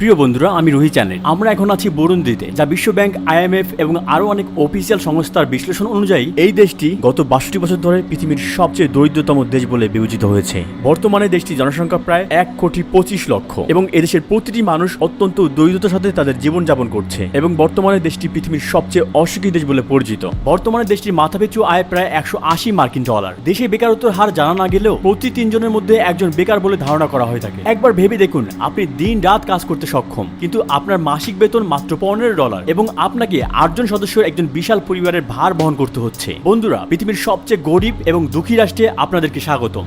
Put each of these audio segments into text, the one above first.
প্রিয় বন্ধুরা, আমি রুহি চ্যানেল। আমরা এখন আছি বুরুন্দিতে, যা বিশ্ব ব্যাংক, আইএমএফ এবং আরো অনেক অফিসিয়াল সংস্থার বিশ্লেষণ অনুযায়ী এই দেশটি গত ৬২ বছর ধরে পৃথিবীর সবচেয়ে দরিদ্রতম দেশ বলে বিবেচিত হয়েছে। বর্তমানে দেশটির জনসংখ্যা প্রায় ১,২৫,০০,০০০ এবং এদেশের প্রতিটি মানুষ অত্যন্ত দরিদ্রতার সাথে তাদের জীবনযাপন করছে এবং বর্তমানে দেশটি পৃথিবীর সবচেয়ে অসুখী দেশ বলে পরিচিত। বর্তমানে দেশটির মাথাপিছু আয় প্রায় $১৮০ দেশে বেকারত্বের হার জানা না গেলেও প্রতি ৩ জনের মধ্যে একজন বেকার বলে ধারণা করা হয়ে থাকে। একবার ভেবে দেখুন, আপনি দিন রাত কাজ করতে সক্ষম, কিন্তু আপনার মাসিক বেতন মাত্র $15 এবং আপনাকে ৮ জন সদস্যের একজন বিশাল পরিবারের ভার বহন করতে হচ্ছে। বন্ধুরা, পৃথিবীর সবচেয়ে গরিব এবং দুঃখী রাষ্ট্রে আপনাদেরকে স্বাগতম।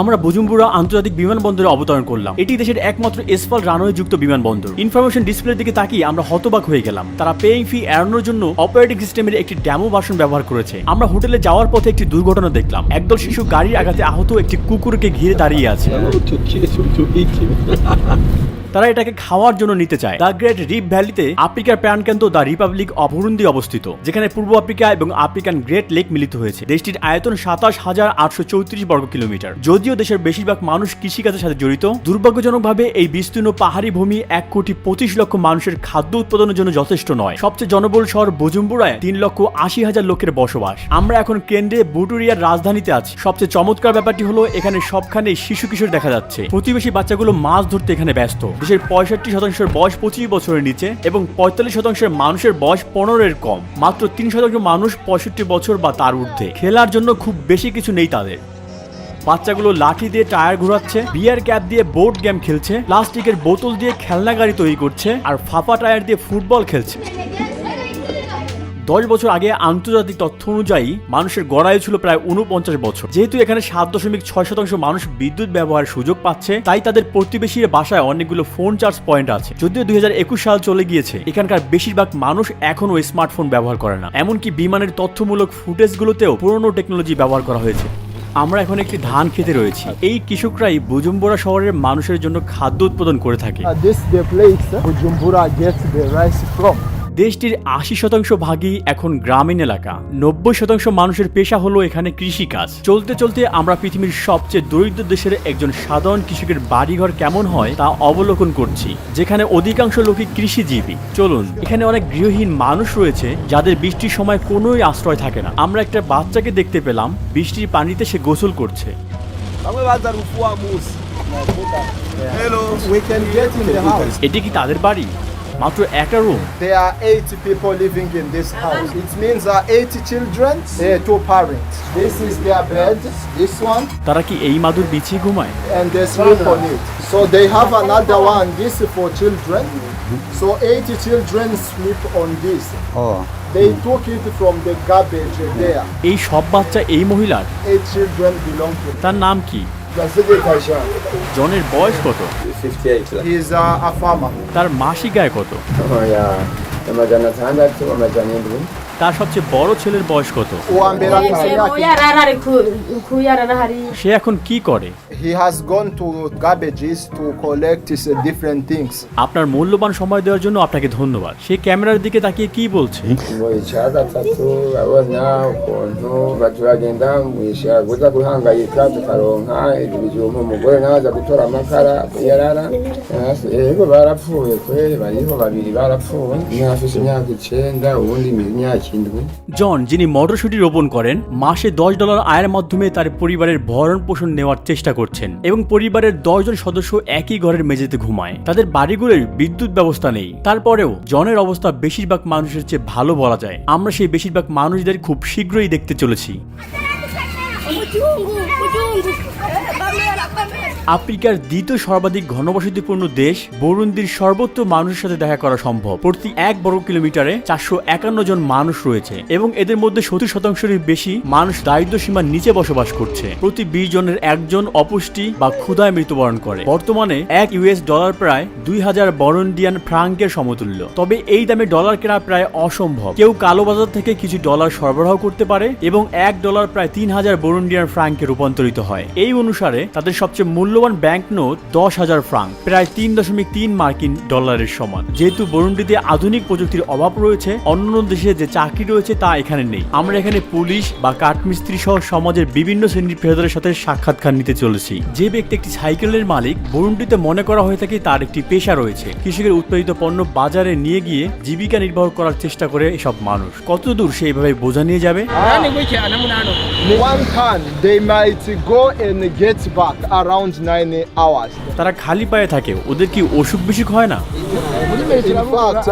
আমরা বুজুম্বুরা আন্তর্জাতিক বিমানবন্দরে অবতরণ করলাম। এটি দেশের একমাত্র এসফাল্ট রানওয়ে যুক্ত বিমানবন্দর। ইনফরমেশন ডিসপ্লের দিকে তাকিয়ে আমরা হতবাক হয়ে গেলাম। তারা পেইং ফি এড়ানোর জন্য অপারেটিং সিস্টেমের একটি ডেমো ভার্সন ব্যবহার করেছে। আমরা হোটেলে যাওয়ার পথে একটি দুর্ঘটনা দেখলাম। একদল শিশু গাড়ির আঘাতে আহত একটি কুকুরকে ঘিরে দাঁড়িয়ে আছে। তারা এটাকে খাওয়ার জন্য নিতে চায়। দ্য গ্রেট রিফ ভ্যালিতে আফ্রিকার প্রাণকেন্দ্র দ্য রিপাবলিক অফ বুরুন্দি অবস্থিত, যেখানে পূর্ব আফ্রিকা এবং আফ্রিকান গ্রেট লেক মিলিত হয়েছে। দেশটির আয়তন ২৭,৮৩৪ বর্গ কিলোমিটার। যদিও দেশের বেশিরভাগ মানুষ কৃষিকাজের সাথে জড়িত, দুর্ভাগ্যজনকভাবে এই বিস্তীর্ণ পাহাড়ি ভূমি ১,২৫,০০,০০০ মানুষের খাদ্য উৎপাদনের জন্য যথেষ্ট নয়। সবচেয়ে জনবহুল শহর বুজুম্বুরায় ৩,৮০,০০০ লোকের বসবাস। আমরা এখন কেন্দ্রে বুটুরিয়ার রাজধানীতে আছি। সবচেয়ে চমৎকার ব্যাপারটি হলো এখানে সবখানে শিশু কিশোর দেখা যাচ্ছে। প্রতিবেশী বাচ্চাগুলো মাছ ধরতে এখানে ব্যস্ত। দেশের ৬৫% বয়স ২৫ বছরের নিচে এবং ৪৫% মানুষের বয়স ১৫-এর কম। মাত্র ৩% মানুষ ৬৫ বছর বা তার ঊর্ধ্বে। খেলার জন্য খুব বেশি কিছু নেই তাদের। বাচ্চাগুলো লাঠি দিয়ে টায়ার ঘোরাচ্ছে, বিয়ার ক্যাপ দিয়ে বোর্ড গেম খেলছে, প্লাস্টিকের বোতল দিয়ে খেলনা গাড়ি তৈরি করছে আর ফাঁপা টায়ার দিয়ে ফুটবল খেলছে। ১০ বছর আগে আন্তর্জাতিক তথ্য অনুযায়ী মানুষের গড় আয়ু ছিল প্রায় ৪৯ বছর। যেহেতু এখানে ৭.৬% মানুষ বিদ্যুৎ ব্যবহারের সুযোগ পাচ্ছে, তাই তাদের প্রতিবেশীর বাসায় অনেকগুলো ফোন চার্জ পয়েন্ট আছে। যদিও ২০২১ সাল চলে গিয়েছে, এখানকার বেশিরভাগ মানুষ এখনও স্মার্টফোন ব্যবহার করে না। এমনকি বিমানের তথ্যমূলক ফুটেজগুলোতেও পুরনো টেকনোলজি ব্যবহার করা হয়েছে। আমরা এখন একটি ধান খেতে রয়েছি। এই কৃষকরাই বুজুম্বুরা শহরের মানুষের জন্য খাদ্য উৎপাদন করে থাকে। দেশটির ৮০% ভাগই এখন গ্রামীণ এলাকা। ৯০% মানুষের পেশা হলো এখানে কৃষিকাজ। চলতে চলতে আমরা পৃথিবীর সবচেয়ে দরিদ্র দেশের একজন সাধারণ কৃষকের বাড়িঘর কেমন হয় তা অবলোকন করছি, যেখানে অধিকাংশ লোকই কৃষিজীবী। চলুন, এখানে অনেক গৃহহীন মানুষ রয়েছে যাদের বৃষ্টির সময় কোনোই আশ্রয় থাকে না। আমরা একটা বাচ্চাকে দেখতে পেলাম, বৃষ্টির পানিতে সে গোসল করছে। এটি কি তাদের বাড়ি? মাত্র একটা room. There are 8 people living in this house. It means 8 children, 2 parents. This is their bed, this one, তারা কি এই মাদুর বিছিয়ে ঘুমায়? and they sleep on it. So they have another one, this is for children. So 8 children sleep on this. They took it from the garbage there. এই সব বাচ্চা এই মহিলার? 8 children belong to him. তার নাম কি? জনের বয়স কত? 58. He is a farmer. তার মাসিক আয় কত? Amajana 600 amajana 7. তার সবচেয়ে বড় ছেলের বয়স কত? সে এখন কি করে? He has gone to garbages to collect different things. আপনার মূল্যবান সময় দেওয়ার জন্য আপনাকে ধন্যবাদ। সে ক্যামেরার দিকে তাকিয়ে কি বলছে? Muichaza 3 abona ukuntu baturagenda mwishaguza guhangayika tukaronka ibijumba umugore naza gutora amakara yarara yego barapfuye kweli bariho babiri barapfuye nyafise imyaka 9 ubundi imyaka 7. জন, যিনি মটরশুঁটি রোপণ করেন, মাসে $10 আয়ের মাধ্যমে তার পরিবারের ভরণ পোষণ নেওয়ার চেষ্টা করছেন এবং পরিবারের 10 জন সদস্য একই ঘরের মেঝেতে ঘুমায়। তাদের বাড়িগুলোর বিদ্যুৎ ব্যবস্থা নেই। তারপরেও জনের অবস্থা বেশিরভাগ মানুষের চেয়ে ভালো বলা যায়। আমরা সেই বেশিরভাগ মানুষদের খুব শীঘ্রই দেখতে চলেছি। আফ্রিকার দ্বিতীয় সর্বাধিক ঘনবসতিপূর্ণ দেশ বুরুন্দির সর্বত্র মানুষের সাথে দেখা করা সম্ভব। প্রতি 1 বর্গ কিলোমিটারে 451 জন মানুষ রয়েছে এবং এদের মধ্যে 70%-এর বেশি মানুষ দারিদ্র্য সীমার নিচে বসবাস করছে। প্রতি 20 জনের একজন অপুষ্টি বা ক্ষুধায় মৃত্যুবরণ করে। বর্তমানে $1 প্রায় 2000 বরুন্ডিয়ান ফ্রাঙ্কের সমতুল্য। তবে এই দামে ডলার কেনা প্রায় অসম্ভব। কেউ কালোবাজার থেকে কিছু ডলার সরবরাহ করতে পারে এবং $1 প্রায় 3000 বরুন্ডিয়ান ফ্রাঙ্কে রূপান্তরিত হয়। এই অনুসারে তাদের সবচেয়ে মূল্য মূল্যবান ব্যাংক নোট 10,000 ফ্রাঙ্ক, প্রায় 3.3 মার্কিন ডলারের সমান। যেহেতু বুরুন্ডিতে আধুনিক প্রযুক্তির অভাব রয়েছে, অন্য দেশে যে চাকরি রয়েছে তা এখানে নেই। আমরা এখানে পুলিশ বা কাঠমিস্ত্রি সহ সমাজের বিভিন্ন শ্রেণীর পেশাদারের সাথে সাক্ষাৎকার নিতে চলেছি। যে ব্যক্তি একটি সাইকেলের মালিক, বুরুন্ডিতে মনে করা হয়ে থাকে তার একটি পেশা রয়েছে। কৃষকের উৎপাদিত পণ্য বাজারে নিয়ে গিয়ে জীবিকা নির্বাহ করার চেষ্টা করে এসব মানুষ। কতদূর সে এইভাবে বোঝা নিয়ে যাবে? One ton, they might go and get back around 9 hours. তারা খালি পায়ে থাকে, ওদের কি অসুখ বিসুখ হয় না? In fact,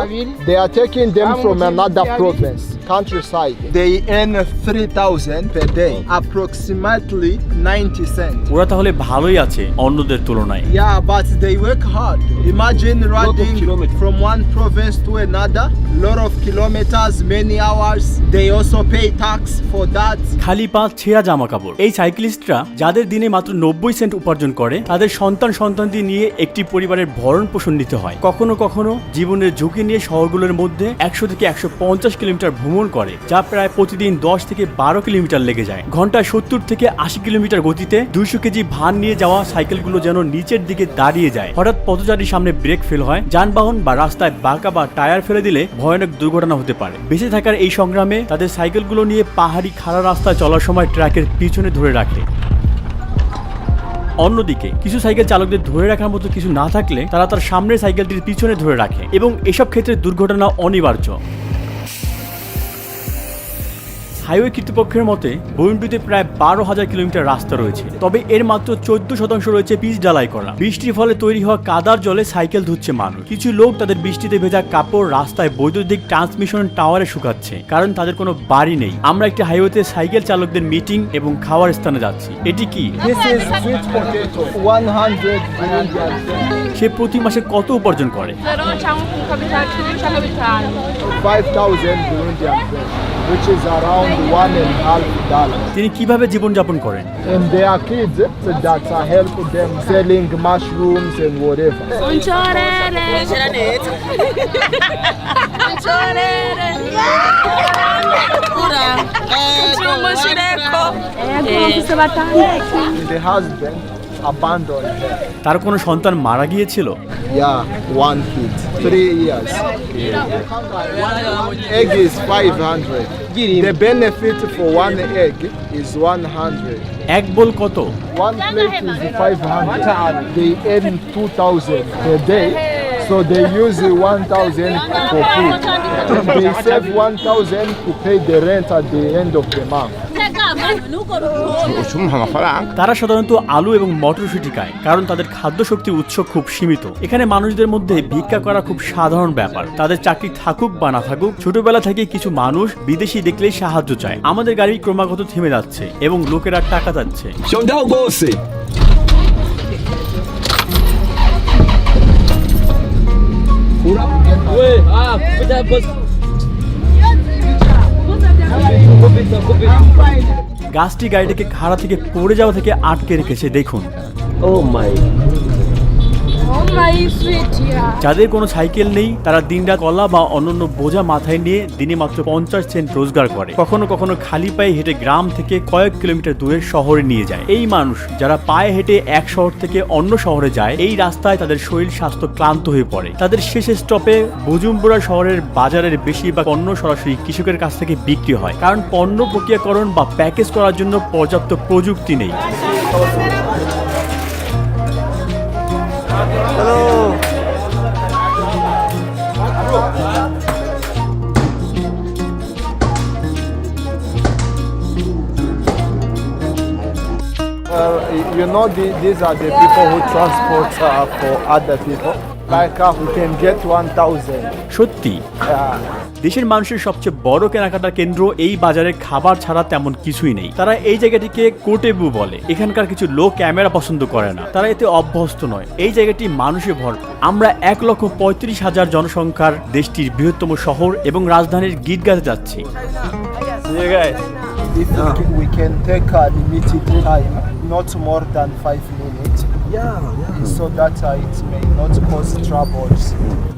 they are taking them from another province, countryside. They earn 3,000 per day, approximately 90 cents. ওরা তাহলে ভালোই আছে অন্যদের তুলনায়। Yeah, but they work hard. Imagine riding from one province to another, lot of kilometers, many hours. They also pay tax for that. খালি পা, ছেঁড়া জামা কাপড়। এই সাইক্লিস্টরা যাদের দিনে মাত্র 90 সেন্ট উপার্জন করে, তাদের সন্তানদের নিয়ে একটি পরিবারের ভরণ পোষণ নিতে হয়। কখনো কখনো জীবনের ঝুঁকি নিয়ে শহরগুলোর মধ্যে 100 থেকে 150 কিলোমিটার ভ্রমণ করে, যা প্রায় প্রতিদিন 10 থেকে 12 কিলোমিটার লেগে যায়। ঘন্টায় 70 থেকে 80 কিলোমিটার গতিতে 200 কেজি ভার নিয়ে যাওয়া সাইকেলগুলো যেন নিচের দিকে দাঁড়িয়ে যায়। হঠাৎ পথচারীর সামনে ব্রেক ফেল হয়, যানবাহন বা রাস্তায় বাঁকা বা টায়ার ফেলে দিলে ভয়ানক দুর্ঘটনা হতে পারে। বেঁচে থাকার এই সংগ্রামে তাদের সাইকেলগুলো নিয়ে পাহাড়ি খাড়া রাস্তায় চলার সময় ট্রাকের পিছনে ধরে রাখে। অন্যদিকে কিছু সাইকেল চালকদের ধরে রাখার মতো কিছু না থাকলে তারা তার সামনের সাইকেলটির পিছনে ধরে রাখে, এবং এসব ক্ষেত্রে দুর্ঘটনা অনিবার্য। হাইওয়ে কর্তৃপক্ষের মতে বুরুন্ডিতে প্রায় 12,000 কিলোমিটার রাস্তা রয়েছে, তবে এর মাত্র 14% রয়েছে পিচ ঢালাই করা। বৃষ্টির ফলে তৈরি হওয়া কাদার জলে সাইকেল ধুচ্ছে মানুষ। কিছু লোক তাদের বৃষ্টিতে ভেজা কাপড় রাস্তায় বৈদ্যুতিক ট্রান্সমিশন টাওয়ারে শুকাচ্ছে, কারণ তাদের কোনো বাড়ি নেই। আমরা একটি হাইওয়েতে সাইকেল চালকদের মিটিং এবং খাওয়ার স্থানে যাচ্ছি। এটি কি? This is sweet potato, 100 Burundian francs. সে প্রতি মাসে কত উপার্জন করে? 5,000 Burundian francs, which is around $1.5. তিনি কিভাবে জীবনযাপন করেন? And there are kids that are helping them selling mushrooms and whatever. The husband abandoned her. তার কোনো সন্তান মারা গিয়েছিল? Yeah, one kid, 3 years. Egg is 500. The benefit for one egg is 100. এক বোল কত? One plate is 500. They earn 2,000 per day, so they use 1,000 for food. They save 1,000 to pay the rent at the end of the month. তারা সাধারণত আলু এবং মটরশুঁটি খায়, কারণ তাদের খাদ্য শক্তির উৎস খুব সীমিত। এখানে মানুষদের মধ্যে ভিক্ষা করা খুব সাধারণ ব্যাপার। তাদের চাকরি থাকুক বা না থাকুক, ছোটবেলা থেকে কিছু মানুষ বিদেশি দেখলেই সাহায্য চায়। আমাদের গাড়ি ক্রমাগত থেমে যাচ্ছে এবং লোকেরা টাকা যাচ্ছে। গাছটি গাড়িটিকে খাড়া থেকে পড়ে যাওয়া থেকে আটকে রেখেছে, দেখুন। যাদের কোনো সাইকেল নেই তারা দিনরাত কলা বা অন্যান্য বোঝা মাথায় নিয়ে দিনে মাত্র 50 সেন্ট রোজগার করে। কখনো কখনো খালি পায়ে হেঁটে গ্রাম থেকে কয়েক কিলোমিটার দূরের শহরে নিয়ে যায়। এই মানুষ যারা পায়ে হেঁটে এক শহর থেকে অন্য শহরে যায়, এই রাস্তায় তাদের শরীর স্বাস্থ্য ক্লান্ত হয়ে পড়ে। তাদের শেষ স্টপে বুজুম্বুরা শহরের বাজারের বেশিরভাগ পণ্য সরাসরি কৃষকের কাছ থেকে বিক্রি হয়, কারণ পণ্য প্রক্রিয়াকরণ বা প্যাকেজ করার জন্য পর্যাপ্ত প্রযুক্তি নেই। You know, these are the people who transport for other people. Like we can get 1,000. সত্যি দেশের মানুষের সবচেয়ে বড় কেনাকাটার কেন্দ্র এই বাজারে খাবার ছাড়া তেমন কিছুই নেই। তারা এই জায়গাটিকে কোটেবু বলে। এখানকার কিছু লোক ক্যামেরা পছন্দ করে না, তারা এতে অভ্যস্ত নয়। এই জায়গাটি মানুষে ভরপুর। আমরা 1,35,000 জনসংখ্যার দেশটির বৃহত্তম শহর এবং রাজধানীর গিটগাতে যাচ্ছি। If we can take a limited time, not more than 5 minutes. so that it may not cause troubles.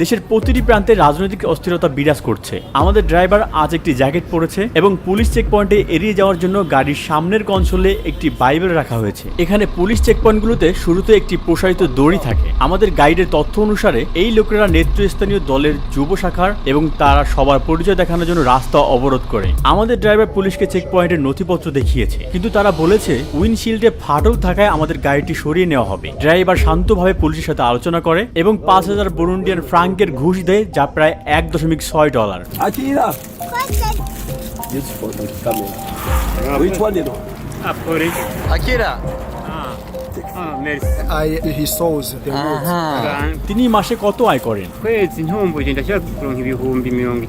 দেশের প্রতিটি প্রান্তে রাজনৈতিক অস্থিরতা বিরাজ করছে। আমাদের ড্রাইভার আজ একটি জ্যাকেট পরেছে এবং পুলিশ চেকপয়েন্টে এড়িয়ে যাওয়ার জন্য গাড়ির সামনের কনসোলে একটি বাইবেল রাখা হয়েছে। এখানে পুলিশ চেকপয়েন্টগুলোতে শুরুতে একটি প্রসারিত দড়ি থাকে। আমাদের গাইডের তথ্য অনুসারে এই লোকেরা নেতৃস্থানীয় দলের যুব শাখার এবং তারা সবার পরিচয় দেখানোর জন্য রাস্তা অবরোধ করে। আমাদের ড্রাইভার পুলিশকে চেকপয়েন্টের নথিপত্র দেখিয়েছে, কিন্তু তারা বলেছে উইন্ডশিল্ডে ফাটল থাকায় আমাদের গাড়িটি সরিয়ে নেওয়া হবে। ড্রাইভার শান্তভাবে পুলিশের সাথে আলোচনা করে এবং 5,000 বুরুন্ডিয়ান ফ্রাঙ্কের ঘুষ দেয়, যা প্রায় $1.6। Akira. This photo camera. Which one you know? Akira. He saws the road. তিনি মাসে কত আয় করেন? kwezi ntumbuye ndashaka kuronka ibihumbi 50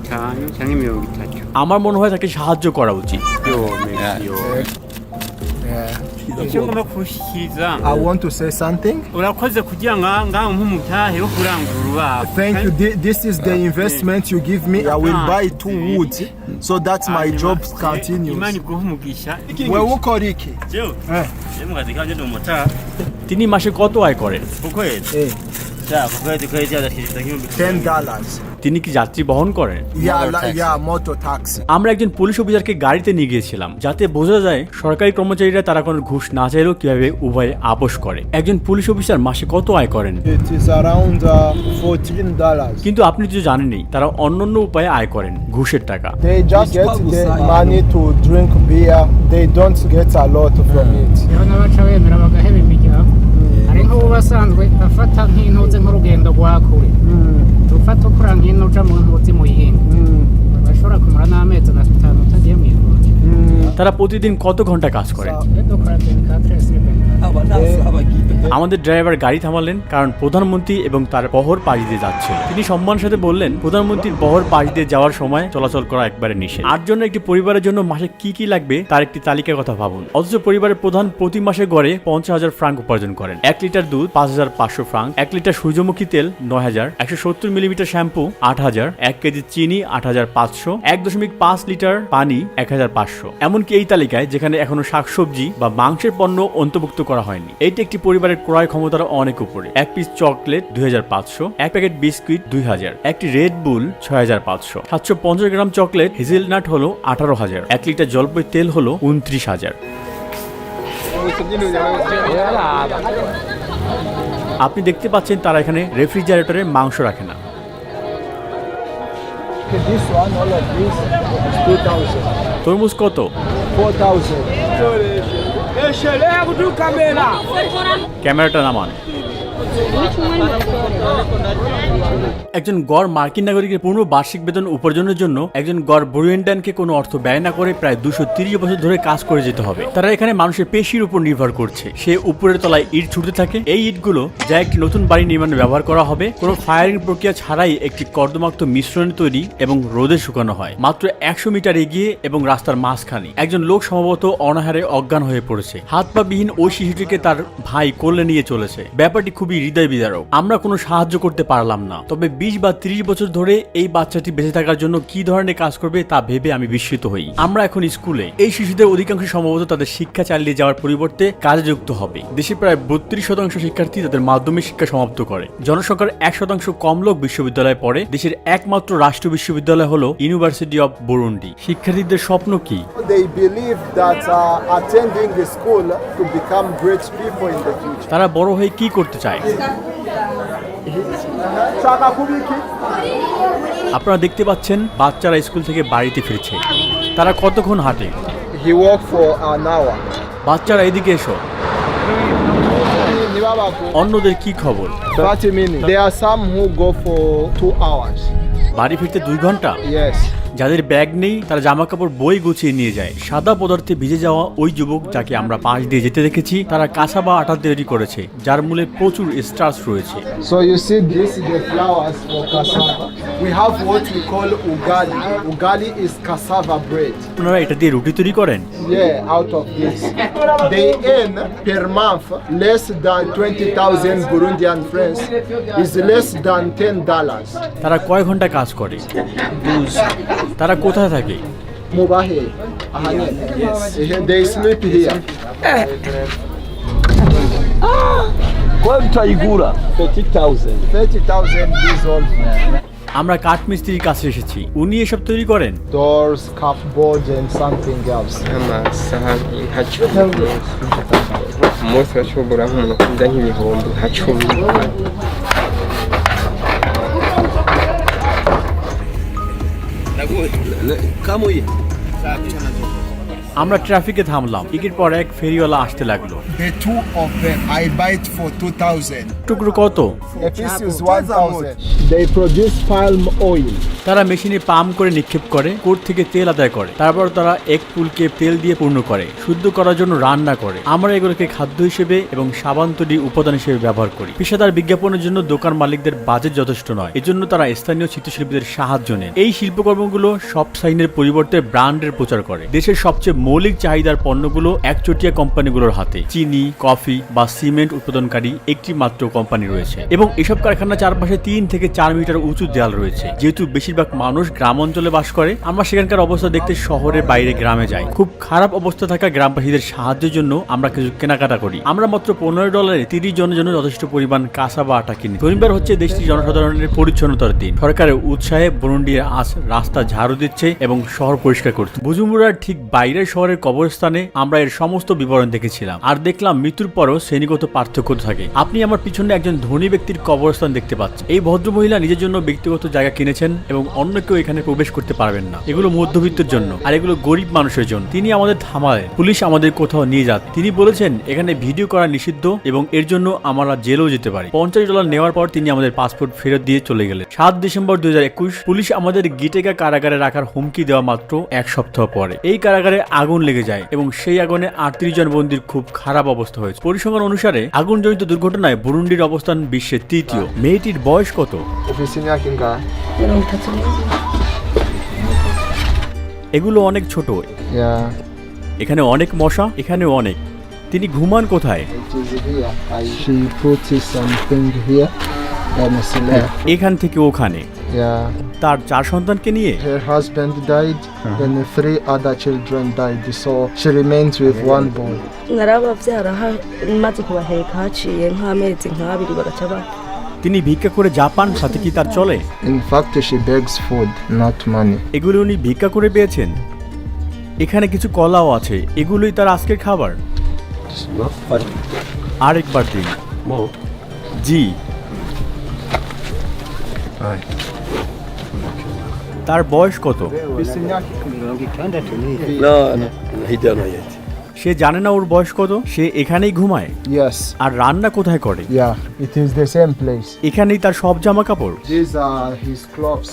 canke 30. আমার মনে হয় তাকে সাহায্য করা উচিত। icyo ngomba kushikiriza I want to say something. urakoze kugira ngaho nk'umutahe wo kurangura urubaho. Thank you. This is the investment you give me. I will buy 2 wood so that my job continues. imana iguha umugisha. Wewe ukora iki? তিনি মাসে কত আয় করেন? $10. তিনি কি যাত্রী বহন করেন? Yeah, motor taxi. আমরা একজন পুলিশ অফিসারকে গাড়িতে নিয়ে গিয়েছিলাম, যাতে বোঝা যায় সরকারি কর্মচারীরা তারা কোনো ঘুষ না চাইলেও কিভাবে উভয়ে আপোষ করে। একজন পুলিশ অফিসার মাসে কত আয় করেন? It is around $14. কিন্তু আপনি তো জানেনই তারা অন্যান্য উপায়ে আয় করেন, ঘুষের টাকা। They just get the money to drink beer. They don't get a lot from it. rero n'abaca bemera bagaheba imiryango hari nk'ubu basanzwe afata nk'intuze nk'urugendo rwa kure tufata ukura nk'ino uja mu ntuzi mu yindi bashobora kumara n'amezi atanu utagiye mu ivuriro তারা প্রতিদিন কত ঘন্টা কাজ করেন? dukora 24/7 আমাদের driver গাড়ি থামালেন কারণ প্রধানমন্ত্রী এবং তার বহর পাড়ি দিয়ে যাচ্ছে। তিনি সম্মানের সাথে বললেন, প্রধানমন্ত্রীর বহর পাড়ি দিয়ে যাওয়ার সময় চলাচল করা একবারে নিষেধ। 8 জন একটি পরিবারের জন্য মাসে কি কি লাগবে তার একটি তালিকার কথা ভাবুন। অথচ পরিবারের প্রধান প্রতি মাসে গড়ে 50,000 ফ্রাঙ্ক উপার্জন করেন। 1 লিটার দুধ 5,500 ফ্রাঙ্ক, 1 লিটার সূর্যমুখী তেল 9,000, 170 মিলিমিটার শ্যাম্পু 8,000, 1 কেজি চিনি 8,500, 1.5 লিটার পানি 1,500। এমনকি এই তালিকায় যেখানে এখনো শাকসবজি বা মাংসের পণ্য অন্তর্ভুক্ত করা হয়নি। এটি একটি পরিবারের ক্রয় ক্ষমতার অনেক উপরে। 1 পিস চকলেট 2,500, 1 প্যাকেট বিস্কুট 2,000, একটি রেড বুল 6,500, 750 গ্রাম চকলেট হেজেলনাট হলো 18,000, 1 লিটার জলপাই তেল হলো 29,000। আপনি দেখতে পাচ্ছেন তারা এখানে রেফ্রিজারেটরে মাংস রাখে না। This one, all of this is 2,000. তরমুজ কত? 4,000. ক্যামেরাটা নামান। একজন গড় মার্কিন নাগরিকের পূর্ণ বার্ষিক বেতন উপার্জনের জন্য একজন গড় বুরুন্ডিয়ানকে কোনো অর্থ ব্যয় না করে প্রায় 230 বছর ধরে কাজ করে যেতে হবে। তারা এখানে মানুষের পেশির উপর নির্ভর করছে। সে উপরের তলায় ইট ছুটতে থাকে। এই ইটগুলো যা একটি নতুন বাড়ি নির্মাণে ব্যবহার করা হবে, কোনো ফায়ারিং প্রক্রিয়া ছাড়াই একটি কর্দমাক্ত মিশ্রণ তৈরি এবং রোদে শুকানো হয়। মাত্র 100 মিটার এগিয়ে এবং রাস্তার মাঝখানে একজন লোক সম্ভবত অনাহারে অজ্ঞান হয়ে পড়েছে। হাত পা বিহীন ওই শিশুটিকে তার ভাই কোলে নিয়ে চলেছে। ব্যাপারটি খুবই হৃদয় বিদারক। আমরা কোনো সাহায্য করতে পারলাম না, তবে 20 বা 30 বছর ধরে এই বাচ্চাটি বেঁচে থাকার জন্য কি ধরনের কাজ করবে তা ভেবে আমি বিস্মিত হই। আমরা এখন স্কুলে। এই শিশুদের অধিকাংশ সম্ভবত তাদের শিক্ষা চালিয়ে যাওয়ার পরিবর্তে কাজে যুক্ত হবে। দেশে প্রায় 32% শিক্ষার্থী তাদের মাধ্যমিক শিক্ষা সমাপ্ত করে। জনসংখ্যার 1% কম লোক বিশ্ববিদ্যালয়ে পড়ে। দেশের একমাত্র রাষ্ট্রীয় বিশ্ববিদ্যালয় হলো ইউনিভার্সিটি অফ বুরুন্ডি। শিক্ষার্থীদের স্বপ্ন কি? They believe that attending the school to become great people in the future. তারা বড় হয়ে কি করতে চায়? আপনারা দেখতে পাচ্ছেন বাচ্চারা স্কুল থেকে বাড়িতে ফিরছে। তারা কতক্ষণ হাঁটে? He walked for an hour. বাচ্চারা এদিকে এসো। অন্যদের কি খবর? 30 minutes. There are some who go for 2 hours. বাড়ি ফিরতে 2 ঘন্টা? Yes. যাদের ব্যাগ নেই তারা জামা কাপড় বই গুছিয়ে নিয়ে যায়। সাদা পদার্থে ভিজে যাওয়া ওই যুবক যাকে আমরা পাশ দিয়ে যেতে দেখেছি, তারা কাঁচা বা আটা তৈরি করেছে যার মূলে প্রচুর স্টার্চ রয়েছে। So you see this is the flowers for cassava. We have what we call ugali. Ugali is cassava bread. আপনারা এটা দিয়ে রুটি তৈরি করেন? Yeah, out of this. They earn per month less than 20,000 Burundian francs. Is less than $10. তারা কয় ঘন্টা কাজ করে? তারা কোথায় থাকে? Mubahe. Yes. They sleep here. Igura 30,000. 30,000 this old man. আমরা কাঠমিস্ত্রির কাছে এসেছি, উনি এসব তৈরি করেন। Doors, cupboards and something else. amasahani nka cumi umunsi bashobora nk'umuntu kurya nk'ibihumbi nka cumi. Kamo hii. আমরা ট্রাফিকে থামলাম, টিকিট পর এক ফেরিওয়ালা আসতে লাগলো। The two of them, I buy it for 2,000. টুকরো কত? A piece is 1,000. They produce palm oil. তারা মেশিনে পাম্প করে নিক্ষেপ করে, কোট থেকে তেল আদায় করে, তারপর তারা এক পুলকে তেল দিয়ে পূর্ণ করে, শুদ্ধ করার জন্য রান্না করে। আমরা এগুলোকে খাদ্য হিসেবে এবং সাবান তৈরি উপাদান হিসেবে ব্যবহার করি। পেশাদার বিজ্ঞাপনের জন্য দোকান মালিকদের বাজেট যথেষ্ট নয়, এজন্য তারা স্থানীয় চিত্রশিল্পীদের সাহায্য নেন। এই শিল্পকর্মগুলো সব সাইনের পরিবর্তে ব্র্যান্ডের প্রচার করে। দেশের সবচেয়ে মৌলিক চাহিদার পণ্যগুলো একচটিয়া কোম্পানিগুলোর হাতে। চিনি, কফি বা সিমেন্ট উৎপাদনকারী একটি মাত্র কোম্পানি রয়েছে এবং এসব কারখানার চারপাশে 3 থেকে 4 মিটার উঁচু দেয়াল রয়েছে। যেহেতু বেশিরভাগ মানুষ গ্রাম অঞ্চলে বাস করে, আমরা সেখানকার অবস্থা দেখতে শহরের বাইরে গ্রামে যাই। খুব খারাপ অবস্থা থাকা গ্রামবাসীদের সাহায্যের জন্য আমরা কিছু কেনাকাটা করি। আমরা মাত্র $15 30 জনের জন্য যথেষ্ট পরিমাণ কাঁচা বা আটা কিনি। শনিবার হচ্ছে দেশটির জনসাধারণের পরিচ্ছন্নতার দিন। সরকারের উৎসাহে বুরুন্ডি আজ রাস্তা ঝাড়ু দিচ্ছে এবং শহর পরিষ্কার করছে। বুজুম্বুরার ঠিক বাইরের শহরের কবরস্থানে আমরা এর সমস্ত বিবরণ দেখেছিলাম আর দেখলাম মৃত্যুর পরও শ্রেণীগত পার্থক্য থাকে। আপনি আমার পিছনে একজন ধনী ব্যক্তির কবরস্থান দেখতে পাচ্ছেন। এই ভদ্রমহিলা নিজের জন্য ব্যক্তিগত জায়গা কিনেছেন এবং অন্য কেউ এখানে প্রবেশ করতে পারবেন না। এগুলো মধ্যবিত্তের জন্য আর এগুলো গরিব মানুষের জন্য। তিনি আমাদের থামালেন, পুলিশ আমাদের কোথাও নিয়ে যাচ্ছে। তিনি বলেছেন এখানে ভিডিও করা নিষিদ্ধ এবং এর জন্য আমরা জেলেও যেতে পারি। $50 নেওয়ার পর তিনি আমাদের পাসপোর্ট ফেরত দিয়ে চলে গেলেন। 7 ডিসেম্বর 2021 পুলিশ আমাদের গিটেকা কারাগারে রাখার হুমকি দেওয়া মাত্র 1 সপ্তাহ পরে এই কারাগারে আগুন লেগে যায় এবং সেই আগুনে 38 জন বন্দীর খুব খারাপ অবস্থা হয়েছে। পরিসংখ্যান অনুসারে আগুনজনিত দুর্ঘটনায় বুরুন্ডির অবস্থান বিশ্বের 3য়। মেয়েটির বয়স কত? এগুলো অনেক ছোট। Yeah. এখানে অনেক মশা, এখানেও অনেক। তিনি ঘুমান কোথায়? It is here. She put something here. Let me see there. এখান থেকে ওখানে। Yeah. তার 4 সন্তানকে নিয়ে। Her husband died, and 3 other children died, so she remains with 1 boy. narababyara maze kubaheka haciye nk'amezi nk'abiri bagaca bapfa. তিনি ভিক্ষা করে Japan, সাথে কি তার চলে? In fact, she begs food, not money. এগুলো উনি ভিক্ষা করে পেয়েছেন। এখানে কিছু কলাও আছে, এগুলোই তার আজকের খাবার। আরেকবার দিন। জি। তার বয়স কত? No, he don't know yet. সে জানে না ওর বয়স কত। সে এখানেই ঘুমায়। Yes. আর রান্না কোথায় করে? Yeah, it is the same place. এখানেই তার সব জামা কাপড়। These are his clothes.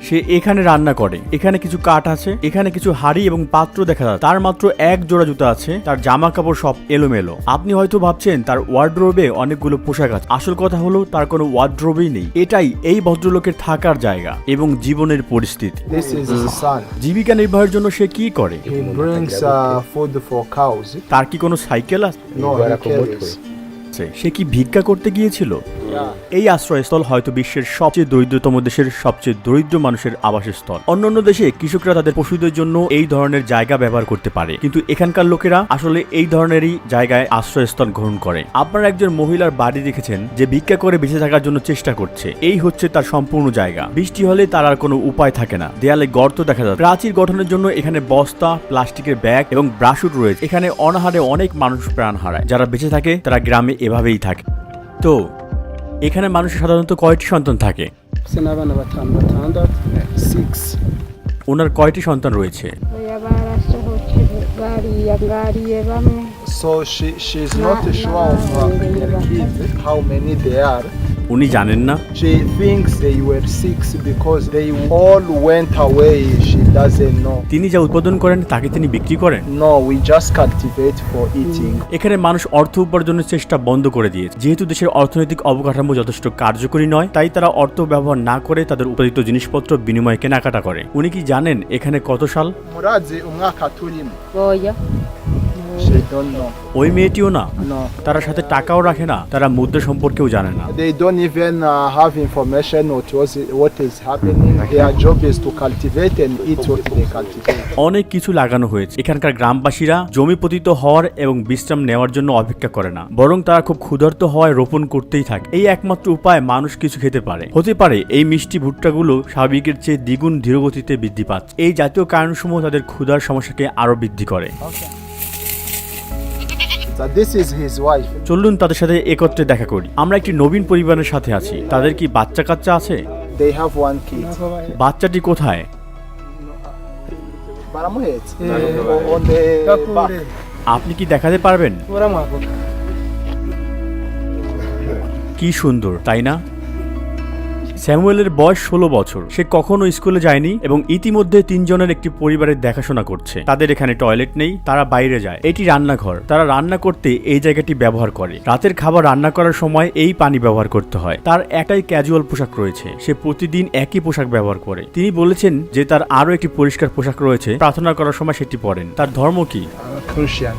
সে এখানে রান্না করে। এখানে কিছু কাঠ আছে, এখানে কিছু হাড়ি এবং পাত্র দেখা যায়। তার মাত্র 1 জোড়া জুতা আছে, তার জামা কাপড় সব এলোমেলো। আপনি হয়তো ভাবছেন তার ওয়ার্ড্রোবে অনেকগুলো পোশাক আছে। আসল কথা হলো তার কোনো ওয়ার্ড্রোবেই নেই। এটাই এই ভদ্রলোকের থাকার জায়গা এবং জীবনের পরিস্থিতি। This is his son. জীবিকা নির্বাহের জন্য সে কি করে? He brings food for cows. তার কি কোনো সাইকেল আছে? No, he carries. সে কি ভিক্ষা করতে গিয়েছিল? এই আশ্রয়স্থল হয়তো বিশ্বের সবচেয়ে দরিদ্রতম দেশের সবচেয়ে দরিদ্র মানুষের আবাসস্থল। অন্যান্য দেশে কৃষকরা তাদের পশুদের জন্য এই ধরনের জায়গা ব্যবহার করতে পারে, কিন্তু এখানকার লোকেরা আসলে এই ধরনেরই জায়গায় আশ্রয়স্থল গ্রহণ করে। আপনারা একজন মহিলার বাড়ি দেখেছেন যে ভিক্ষা করে বেঁচে থাকার জন্য চেষ্টা করছে। এই হচ্ছে তার সম্পূর্ণ জায়গা। বৃষ্টি হলে তার আর কোনো উপায় থাকে না। দেয়ালে গর্ত দেখা যায়। প্রাচীর গঠনের জন্য এখানে বস্তা, প্লাস্টিকের ব্যাগ এবং ব্রাশুট রয়েছে। এখানে অনাহারে অনেক মানুষ প্রাণ হারায়। যারা বেঁচে থাকে তারা গ্রামে এভাবেই থাকে। তো এখানে মানুষের সাধারণত কয়টি সন্তান থাকে? Sinabana batandatu 6. ওনার কয়টি সন্তান রয়েছে? barasohoke bariyangariye bamwe. So she's not sure of how many they are. উনি জানেন না। She thinks they were 6 because they all went away. She doesn't know. তিনি যা উৎপাদন করেন তাকে তিনি বিক্রি করেন? No, we just cultivate for eating. এখানে মানুষ অর্থ উপার্জনের চেষ্টা বন্ধ করে দিয়েছে। যেহেতু দেশের অর্থনৈতিক অবকাঠামো যথেষ্ট কার্যকরী নয়, তাই তারা অর্থ ব্যবহার না করে তাদের উৎপাদিত জিনিসপত্র বিনিময়ে কেনাকাটা করে। উনি কি জানেন এখানে কত সাল? Murazi umwaka turimo. Oya She don't know. ওই মেয়েটিও না, No. তারা সাথে টাকাও রাখে না, তারা মুদ্রা সম্পর্কেও জানে না। They don't even have information what is happening. Their job is to cultivate and eat what they cultivate. অনেক কিছু লাগানো হয়েছে। এখানকার গ্রামবাসীরা জমি পতিত হওয়ার এবং বিশ্রাম নেওয়ার জন্য অপেক্ষা করে না, বরং তারা খুব ক্ষুধার্ত হওয়ায় রোপণ করতেই থাকে। এই একমাত্র উপায় মানুষ কিছু খেতে পারে। হতে পারে এই মিষ্টি ভুট্টাগুলো স্বাভাবিকের চেয়ে দ্বিগুণ ধীরগতিতে বৃদ্ধি পাচ্ছে। এই জাতীয় কারণসমূহ তাদের ক্ষুধার সমস্যাকে আরো বৃদ্ধি করে। So this is his wife. চলুন তাদের সাথে একত্রে দেখা করি। আমরা একটি নবীন পরিবারের সাথে আছি। তাদের কি বাচ্চা কাচ্চা আছে? They have one kid. বাচ্চাটি কোথায়? Baramuhet. On the back. আপনি কি দেখাতে পারবেন? কি সুন্দর, তাই না? স্যামুয়েলের বয়স 16 বছর। সে কখনো স্কুলে যায়নি এবং ইতিমধ্যে 3 জনের একটি পরিবারের দেখাশোনা করছে। তাদের এখানে টয়লেট নেই, তারা বাইরে যায়। এটি রান্নাঘর। তারা রান্না করতে এই জায়গাটি ব্যবহার করে। রাতের খাবার রান্না করার সময় এই পানি ব্যবহার করতে হয়। তার একাই ক্যাজুয়াল পোশাক রয়েছে। সে প্রতিদিন একই পোশাক ব্যবহার করে। তিনি বলেছেন যে তার আরো একটি পরিষ্কার পোশাক রয়েছে, প্রার্থনা করার সময় সেটি পরেন। তার ধর্ম কি? Christian.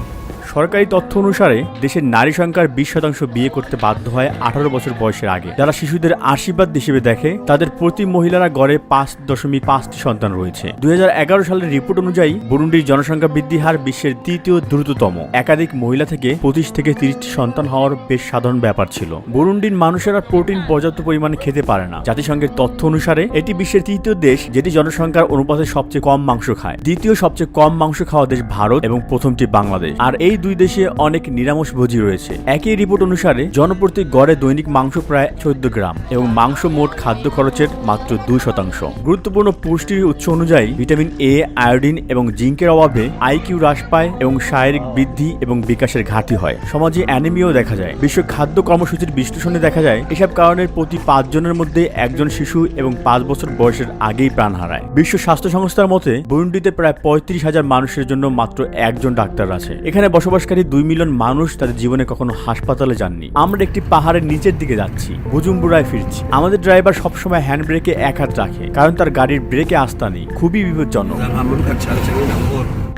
সরকারি তথ্য অনুসারে দেশের নারী সংখ্যার 20% বিয়ে করতে বাধ্য হয় 18 বছর বয়সের আগে। যারা শিশুদের আশীর্বাদ হিসেবে দেখে, তাদের প্রতি মহিলারা গড়ে 5.5টি সন্তান রয়েছে। 2011 সালের রিপোর্ট অনুযায়ী বুরুন্ডির জনসংখ্যা বৃদ্ধি হার বিশ্বের 3য় দ্রুততম। একাধিক মহিলা থেকে 25 থেকে 30টি সন্তান হওয়ার বেশ সাধারণ ব্যাপার ছিল। বুরুন্ডির মানুষেরা প্রোটিন পর্যাপ্ত পরিমাণে খেতে পারে না। জাতিসংঘের তথ্য অনুসারে এটি বিশ্বের 3য় দেশ যেটি জনসংখ্যার অনুপাতে সবচেয়ে কম মাংস খায়। দ্বিতীয় সবচেয়ে কম মাংস খাওয়া দেশ ভারত এবং প্রথমটি বাংলাদেশ। আর এই দুই দেশে অনেক নিরামিষভোজী রয়েছে। একই রিপোর্ট অনুসারে জনপ্রতি গড়ে দৈনিক মাংস প্রায় 14 গ্রাম এবং মাংস মোট খাদ্য খরচের মাত্র 2%। গুরুত্বপূর্ণ পুষ্টির উৎস অনুযায়ী ভিটামিন এ, আয়োডিন এবং জিঙ্কের অভাবে আইকিউ হ্রাস পায় এবং শারীরিক বৃদ্ধি এবং বিকাশের ঘাটতি হয়। সমাজে অ্যানিমিয়াও দেখা যায়। বিশ্ব খাদ্য কর্মসূচির বিশ্লেষণে দেখা যায় এসব কারণের প্রতি 5 জনের মধ্যে একজন শিশু এবং 5 বছর বয়সের আগেই প্রাণ হারায়। বিশ্ব স্বাস্থ্য সংস্থার মতে বুরুন্ডিতে প্রায় 35,000 মানুষের জন্য মাত্র একজন ডাক্তার আছে। এখানে বসবাসকারী 2 মিলিয়ন মানুষ তাদের জীবনে কখনো হাসপাতালে যাননি। আমরা একটি পাহাড়ের নিচের দিকে যাচ্ছি, বুজুম্বুরায় ফিরছি। আমাদের ড্রাইভার সবসময় হ্যান্ড ব্রেকে এক হাত রাখে, কারণ তার গাড়ির ব্রেকে আস্থা নেই। খুবই বিপজ্জনক।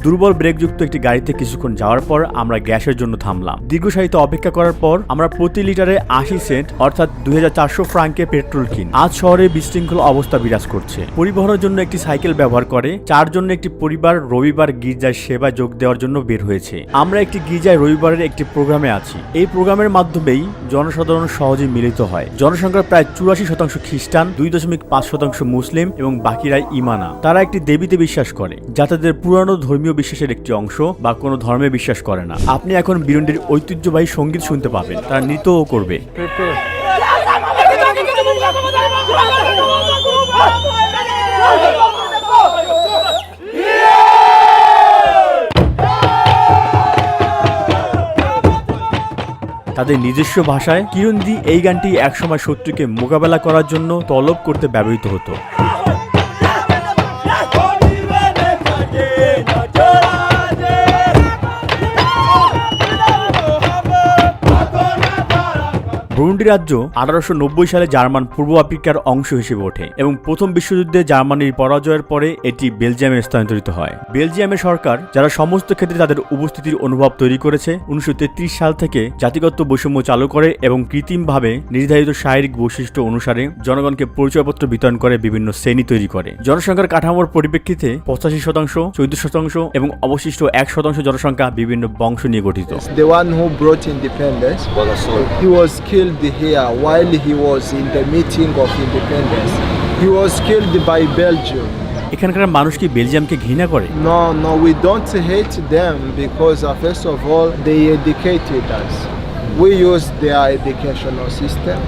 দুর্বল ব্রেকযুক্ত একটি গাড়িতে কিছুক্ষণ যাওয়ার পর আমরা গ্যাসের জন্য থামলাম। দীর্ঘ সারিতে অপেক্ষা করার পর আমরা প্রতি লিটারে 80 সেন্ট অর্থাৎ 2400 ফ্রাঙ্কে পেট্রোল কিনি। আজ শহরে বিশৃঙ্খল অবস্থা বিরাজ করছে। পরিবহনের জন্য একটি সাইকেল ব্যবহার করে 4 জন্য একটি পরিবার রবিবার গির্জায় সেবায় যোগ দেওয়ার জন্য বের হয়েছে। আমরা একটি গির্জায় রবিবারের একটি প্রোগ্রামে আছি। এই প্রোগ্রামের মাধ্যমেই জনসাধারণ সহজে মিলিত হয়। জনসংখ্যার প্রায় 84% খ্রিস্টান, 2.5% মুসলিম এবং বাকিরাই ইমানা। তারা একটি দেবীতে বিশ্বাস করে যা তাদের পুরানো ধর্মীয় বিশ্বাসের একটি অংশ বা কোনো ধর্মে বিশ্বাস করে না। আপনি এখন বুরুন্ডির ঐতিহ্যবাহী সঙ্গীত শুনতে পাবেন। তারা নৃত্যও করবে। তাদের নিজস্ব ভাষায় কিরুন্দি এই গানটি একসময় শত্রুকে মোকাবেলা করার জন্য তলব করতে ব্যবহৃত হতো। বুরুন্ডি রাজ্য 1890 সালে জার্মান পূর্ব আফ্রিকার অংশ হিসেবে ওঠে এবং প্রথম বিশ্বযুদ্ধে জার্মানির পরাজয়ের পরে এটি বেলজিয়ামে স্থানান্তরিত হয়। বেলজিয়ামের সরকার, যারা সমস্ত ক্ষেত্রে তাদের উপস্থিতির অনুভব তৈরি করেছে, 1933 সাল থেকে জাতিগত বৈষম্য চালু করে এবং কৃত্রিমভাবে নির্ধারিত শারীরিক বৈশিষ্ট্য অনুসারে জনগণকে পরিচয়পত্র বিতরণ করে বিভিন্ন শ্রেণী তৈরি করে। জনসংখ্যার কাঠামোর পরিপ্রেক্ষিতে 85%, 14% এবং অবশিষ্ট 1% জনসংখ্যা বিভিন্ন বংশ নিয়ে গঠিত। The one who brought independence, he was killed here while he was in the meeting of independence. He was killed by Belgium. এখানকার মানুষ কি বেলজিয়ামকে ঘৃণা করে? No, we don't hate them because first of all they educated us. We use their educational system.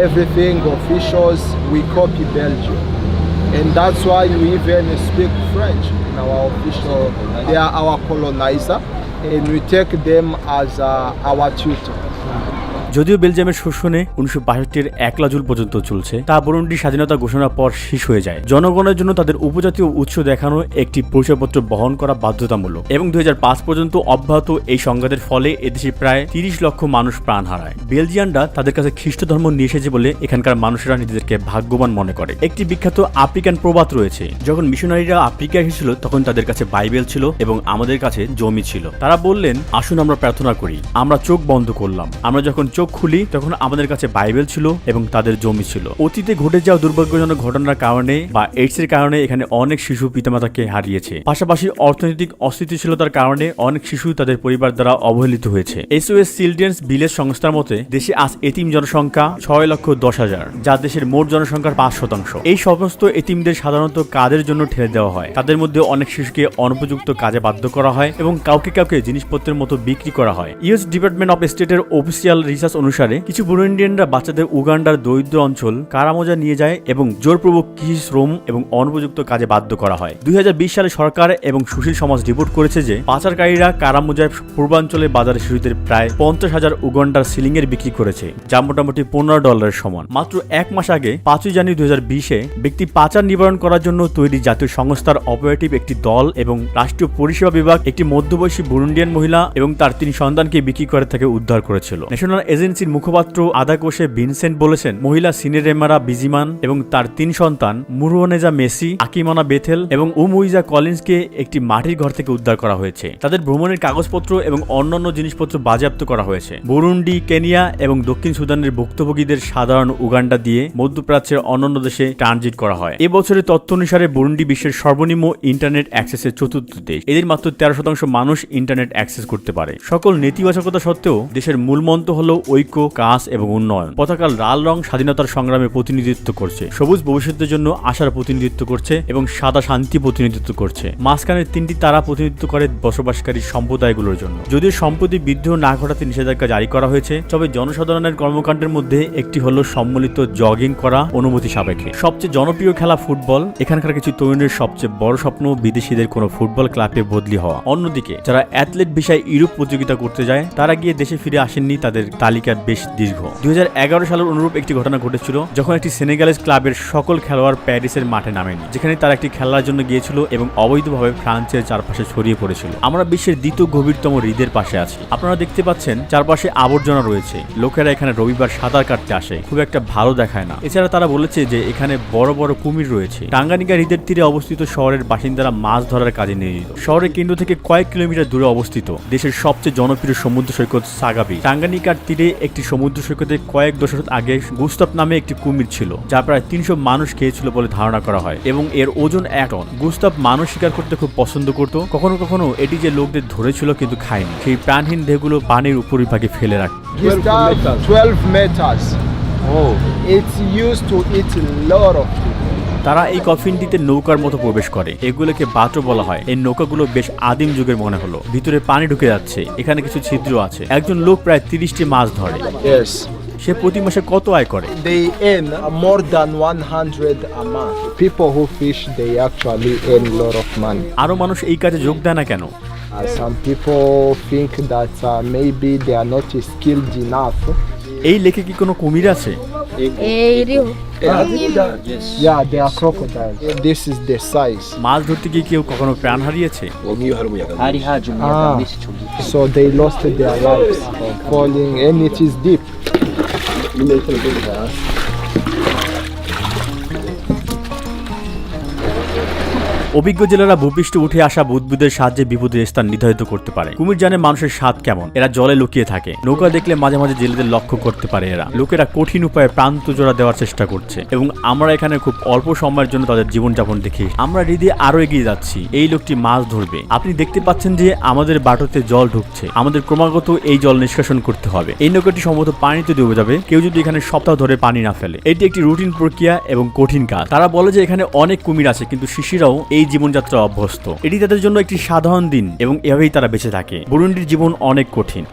Everything officials we copy Belgium, and that's why we even speak French in our official. They are our colonizer, and we take them as our tutor. যদিও বেলজিয়ামের শোষণে 1962-এর 1 June পর্যন্ত চলছে, তা Burundi স্বাধীনতা ঘোষণার পর শেষ হয়ে যায়। জনগণের জন্য তাদের উপজাতীয় উৎস দেখানো একটি পরিচয়পত্র বহন করা বাধ্যতামূলক এবং 2005 পর্যন্ত অব্যাহত এই সংঘাতের ফলে এদেশে প্রায় 30 লক্ষ মানুষ প্রাণ হারায়। বেলজিয়ানরা তাদের কাছে খ্রিস্ট ধর্ম নিয়ে এসেছে বলে এখানকার মানুষেরা নিজেদেরকে ভাগ্যবান মনে করে। একটি বিখ্যাত আফ্রিকান প্রবাদ রয়েছে, যখন মিশনারিরা আফ্রিকা এসেছিল তখন তাদের কাছে বাইবেল ছিল এবং আমাদের কাছে জমি ছিল। তারা বললেন, আসুন আমরা প্রার্থনা করি। আমরা চোখ বন্ধ করলাম। আমরা যখন চোখ খুলি তখন আমাদের কাছে বাইবেল ছিল এবং তাদের জমি ছিল। অতীতে ঘটে যাওয়া দুর্ভাগ্যজনক ঘটনার কারণে বা এইডসের কারণে এখানে অনেক শিশু পিতামাতাকে হারিয়েছে। পাশাপাশি অর্থনৈতিক অস্থিতিশীলতার কারণে অনেক শিশু তাদের পরিবার দ্বারা অবহেলিত হয়েছে। SOS চিলড্রেন্স ভিলেজ সংস্থার মতে দেশে আজ এতিম জনসংখ্যা 6,10,000, যা দেশের মোট জনসংখ্যার 5%। এই সমস্ত এতিমদের সাধারণত কাজের জন্য ঠেলে দেওয়া হয়। তাদের মধ্যে অনেক শিশুকে অনুপযুক্ত কাজে বাধ্য করা হয় এবং কাউকে কাউকে জিনিসপত্রের মতো বিক্রি করা হয়। ইউএস ডিপার্টমেন্ট অফ স্টেটের অফিসিয়াল রিসার্চ অনুসারে কিছু বুরুন্ডিয়ানরা বাচ্চাদের উগান্ডার দরিদ্র অঞ্চল কারামোজা নিয়ে যায় এবং জোরপূর্বক কৃষি শ্রম এবং অনুপযুক্ত কাজে বাধ্য করা হয়। 2020 সালে সরকার এবং সুশীল সমাজ রিপোর্ট করেছে যে পাচারকারীরা কারামোজার পূর্বাঞ্চলের বাজারে শিশুদের প্রায় 50,000 উগান্ডার সিলিংয়ের বিক্রি করেছে, যা মোটামুটি $15 সমান। মাত্র 1 মাস আগে 5 জানুয়ারি 2020-এ ব্যক্তি পাচার নিবারণ করার জন্য তৈরি জাতীয় সংস্থার অপারেটিভ একটি দল এবং রাষ্ট্রীয় পরিষেবা বিভাগ একটি মধ্যবয়সী বুরুন্ডিয়ান মহিলা এবং তার 3 সন্তানকে বিক্রি করে তাকে উদ্ধার করেছিল। ন্যাশনাল এজেন্সির মুখপাত্র আদাকোশে ভিনসেন্ট বলেছেন, মহিলা সিনেরেমারা বিজিমান এবং তার 3 সন্তান মুরুনেজা মেসি, আকিমানা বেথেল এবং উমুইজা কলিন্সকে একটি মাটির ঘর থেকে উদ্ধার করা হয়েছে। তাদের ভ্রমণের কাগজপত্র এবং অন্যান্য জিনিসপত্র বাজেয়াপ্ত করা হয়েছে। বুরুন্ডি, কেনিয়া এবং দক্ষিণ সুদানের ভুক্তভোগীদের সাধারণ উগান্ডা দিয়ে মধ্যপ্রাচ্যের অন্যান্য দেশে ট্রানজিট করা হয়। এবছরের তথ্য অনুসারে বুরুন্ডি বিশ্বের সর্বনিম্ন ইন্টারনেট অ্যাক্সেসের 4র্থ দেশ। এদের মাত্র 13% মানুষ ইন্টারনেট অ্যাক্সেস করতে পারে। সকল নেতিবাচকতা সত্ত্বেও দেশের মূল মন্ত্র হলো ঐক্য, কাজ এবং উন্নয়ন। পতাকার লাল রং স্বাধীনতার সংগ্রামে প্রতিনিধিত্ব করছে, সবুজ ভবিষ্যতের জন্য আশার প্রতিনিধিত্ব করছে এবং সাদা শান্তি প্রতিনিধিত্ব করছে। মাঝখানের 3টি তারা প্রতিনিধিত্ব করে বসবাসকারী সম্প্রদায়গুলোর জন্য। যদিও সম্প্রতি বিদ্রোহ না ঘটাতে নিষেধাজ্ঞা জারি করা হয়েছে, তবে জনসাধারণের কর্মকাণ্ডের মধ্যে একটি হলো সম্মিলিত জগিং করা অনুমতি সাপেক্ষে। সবচেয়ে জনপ্রিয় খেলা ফুটবল। এখানকার কিছু তরুণের সবচেয়ে বড় স্বপ্ন বিদেশিদের কোনো ফুটবল ক্লাবে বদলি হওয়া। অন্যদিকে যারা অ্যাথলেট বিষয়ে ইউরোপ প্রতিযোগিতা করতে যায় তারা গিয়ে দেশে ফিরে আসেননি, তাদের তালিকা বেশ দীর্ঘ। 2011 সালের অনুরূপ একটি ঘটনা ঘটেছিল যখন একটি সেনেগালেজ ক্লাবের সকল খেলোয়াড় প্যারিসের মাঠে নামেনি, যেখানে তারা একটি খেলার জন্য গিয়েছিল এবং অবৈধভাবে ফ্রান্সের চারপাশে ছড়িয়ে পড়েছিল। আমরা বিশ্বের দ্বিতীয় গভীরতম হ্রদের পাশে আছি। আপনারা দেখতে পাচ্ছেন চারপাশে আবর্জনা রয়েছে। লোকেরা এখানে রবিবার সাঁতার কাটতে আসে, খুব একটা ভালো দেখায় না। এছাড়া তারা বলেছে যে এখানে বড় বড় কুমির রয়েছে। টাঙ্গানিকা হ্রদের তীরে অবস্থিত শহরের বাসিন্দারা মাছ ধরার কাজে নিয়োজিত। শহরের কেন্দ্র থেকে কয়েক কিলোমিটার দূরে অবস্থিত দেশের সবচেয়ে জনপ্রিয় সমুদ্র সৈকত সাগাবি। টাঙ্গানিকার তীরে একটি সমুদ্র সৈকতে কয়েক দশক আগে গুস্তাভ নামে একটি কুমির ছিল, যা প্রায় 300 মানুষ খেয়েছিল বলে ধারণা করা হয় এবং এর ওজন 1 টন। গুস্তাভ মানুষ শিকার করতে খুব পছন্দ করত। কখনো কখনো এটি যে লোকদের ধরেছিল কিন্তু খায়নি, সেই প্রাণহীন দেহগুলো পানির উপরিভাগে ফেলে রাখত। 12 meters. Oh, it's used to eat a lot of people. তারা এই কফিনটিতে নৌকার মতো প্রবেশ করে। এগুলোকে বাটো বলা হয়। এই নৌকাগুলো বেশ আদিম যুগের মনে হলো। ভিতরে পানি ঢুকে যাচ্ছে, এখানে কিছু ছিদ্র আছে। একজন লোক প্রায় 30টি মাছ ধরে। Yes. সে প্রতি মাসে কত আয় করে? They earn more than 100 a month. People who fish, they actually earn a lot of money. আরো মানুষ এই কাজে যোগ দেয় না কেন? Some people think that maybe they are not skilled enough. এই লেকে কি কোনো কুমির আছে? Yeah, they are crocodiles. This is the size. মাছ ধরতে গিয়ে কেউ কখনো প্রাণ হারিয়েছে? So they lost their lives falling, and it is deep. অভিজ্ঞ জেলেরা ভূপৃষ্ঠে উঠে আসা বুদবুদের সাহায্যে বিপদের স্থান নির্ধারিত করতে পারে। কুমির জানে মানুষের স্বাদ কেমন। এরা জলে লুকিয়ে থাকে। নৌকা দেখলে মাঝে মাঝে জেলেদের লক্ষ্য করতে পারে এরা। লোকেরা কঠিন উপায়ে প্রান্ত জোড়া দেওয়ার চেষ্টা করছে এবং আমরা এখানে খুব অল্প সময়ের জন্য তাদের জীবনযাপন দেখি। আমরা হৃদে আরো এগিয়ে যাচ্ছি। এই লোকটি মাছ ধরবে। আপনি দেখতে পাচ্ছেন যে আমাদের বাটোতে জল ঢুকছে। আমাদের ক্রমাগত এই জল নিষ্কাশন করতে হবে। এই নৌকাটি সম্ভবত পানিতে ডুবে যাবে কেউ যদি এখানে সপ্তাহ ধরে পানি না ফেলে। এটি একটি রুটিন প্রক্রিয়া এবং কঠিন কাজ। তারা বলে যে এখানে অনেক কুমির আছে, কিন্তু শিশিরাও এই জীবনযাত্রা অভ্যস্ত। এটি তাদের জন্য একটি সাধারণ দিন এবং এভাবেই তারা বেঁচে থাকে। বুরুন্ডির জীবন অনেক কঠিন।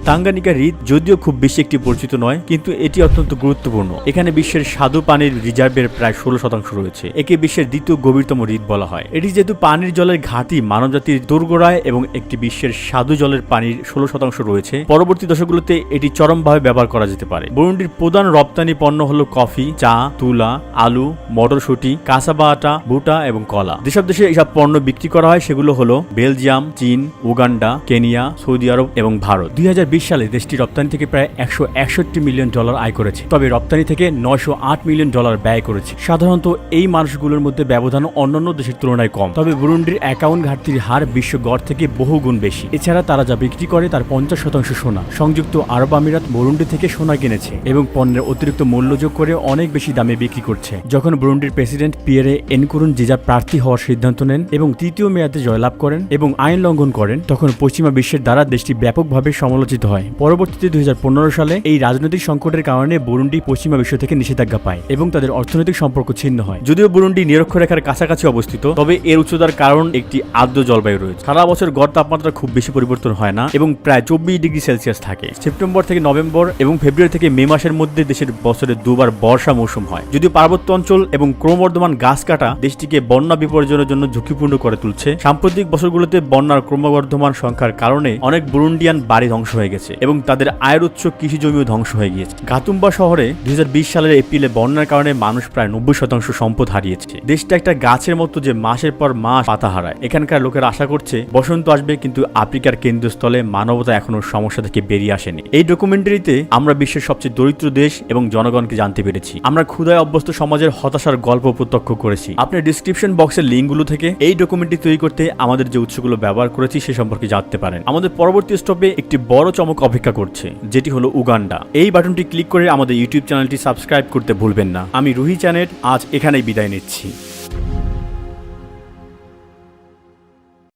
তাঙ্গানিকা হ্রদ যদিও খুব বেশি একটি পরিচিত নয়, কিন্তু এটি অত্যন্ত গুরুত্বপূর্ণ। এখানে বিশ্বের স্বাদু পানির রিজার্ভের প্রায় 16% রয়েছে। একে বিশ্বের দ্বিতীয় গভীরতম হ্রদ বলা হয়। এটি যেহেতু পানির জলের ঘাটতি মানবজাতির দোরগোড়ায় এবং একটি বিশ্বের স্বাদু জলের পানির 16% রয়েছে, পরবর্তী দশকগুলোতে এটি চরমভাবে ব্যবহার করা যেতে পারে। বুরুন্ডির প্রধান রপ্তানি পণ্য হলো কফি, চা, তুলা, আলু, মটরশুঁটি, কাসাবা আটা, ভুট্টা এবং কলা। যেসব দেশে এসব পণ্য বিক্রি করা হয় সেগুলো হলো বেলজিয়াম, চীন, উগান্ডা, কেনিয়া, সৌদি আরব এবং ভারত। 2020 সালে দেশটি রপ্তানি থেকে প্রায় $161 মিলিয়ন আয় করেছে, তবে রপ্তানি থেকে $908 মিলিয়ন ব্যয় করেছে। সাধারণত এই মানুষগুলোর মধ্যে ব্যবধান অন্যান্য দেশের তুলনায় কম, তবে বুরুন্ডির অ্যাকাউন্ট ঘাটতির হার বিশ্ব গড় থেকে বহু গুণ বেশি। এছাড়া তারা যা বিক্রি করে তার 50% সোনা। সংযুক্ত আরব আমিরাত বুরুন্ডি থেকে সোনা কিনেছে এবং পণ্যের অতিরিক্ত মূল্য যোগ করে অনেক বেশি দামে বিক্রি করছে। যখন বুরুন্ডির প্রেসিডেন্ট পিয়েরে এনকুরুনজিজা প্রার্থী হওয়ার সিদ্ধান্ত নেন এবং তৃতীয় মেয়াদে জয়লাভ করেন এবং আইন লঙ্ঘন করেন, তখন পশ্চিমা বিশ্বের দ্বারা দেশটি ব্যাপকভাবে সমালোচিত হয়। পরবর্তীতে 2015 সালে এই রাজনৈতিক সংকটের কারণে বুরুন্ডি পশ্চিমা বিশ্ব থেকে নিষেধাজ্ঞা পায় এবং তাদের অর্থনৈতিক সম্পর্ক ছিন্ন হয়। যদিও বুরুন্ডি নিরক্ষরেখার কাছাকাছি অবস্থিত, তবে এর উচ্চতার কারণ একটি আর্দ্র জলবায়ু রয়েছে। সারা বছর গড় তাপমাত্রা খুব বেশি পরিবর্তন হয় না এবং প্রায় 24 ডিগ্রি সেলসিয়াস থাকে। সেপ্টেম্বর থেকে নভেম্বর এবং ফেব্রুয়ারি থেকে মে মাসের মধ্যে দেশের বছরে দুবার বর্ষা মৌসুম হয়। যদিও পার্বত্য অঞ্চল এবং ক্রমবর্ধমান গাছ কাটা দেশটিকে বন্যা বিপর্যয়ের জন্য ঝুঁকিপূর্ণ করে তুলছে। সাম্প্রতিক বছরগুলোতে বন্যার ক্রমবর্ধমান সংখ্যার কারণে অনেক বুরুন্ডিয়ান বাড়ি ধ্বংস হয়ে গেছে এবং তাদের আয়ের উৎস কৃষি জমিও ধ্বংস হয়ে গিয়েছে। গাতুম্বা শহরে 2020 সালের এপ্রিলে বন্যার কারণে মানুষ প্রায় 90% সম্পদ হারিয়েছে। দেশটা একটা গাছের মতো যে মাসের পর মাস পাতা হারায়। এখানকার লোকেরা আশা করছে বসন্ত আসবে, কিন্তু আফ্রিকার কেন্দ্রস্থলে মানবতা এখনো সমস্যা থেকে বেরিয়ে আসেনি। এই ডকুমেন্টারিতে আমরা বিশ্বের সবচেয়ে দরিদ্র দেশ এবং জনগণকে জানতে পেরেছি। আমরা ক্ষুধায় অভ্যস্ত সমাজের হতাশার গল্প প্রত্যক্ষ করেছি। আপনার ডিসক্রিপশন বক্সের লিঙ্কগুলো থেকে এই ডকুমেন্টারি তৈরি করতে আমাদের যে উৎসগুলো ব্যবহার করেছি সে সম্পর্কে জানতে পারেন। আমাদের পরবর্তী স্টপে একটি বড় চমক অপেক্ষা করছে, যেটি হলো উগান্ডা। এই বাটনটি ক্লিক করে আমাদের ইউটিউব চ্যানেলটি সাবস্ক্রাইব করতে ভুলবেন না। আমি রুহি চ্যানেল আজ এখানেই বিদায় নিচ্ছি।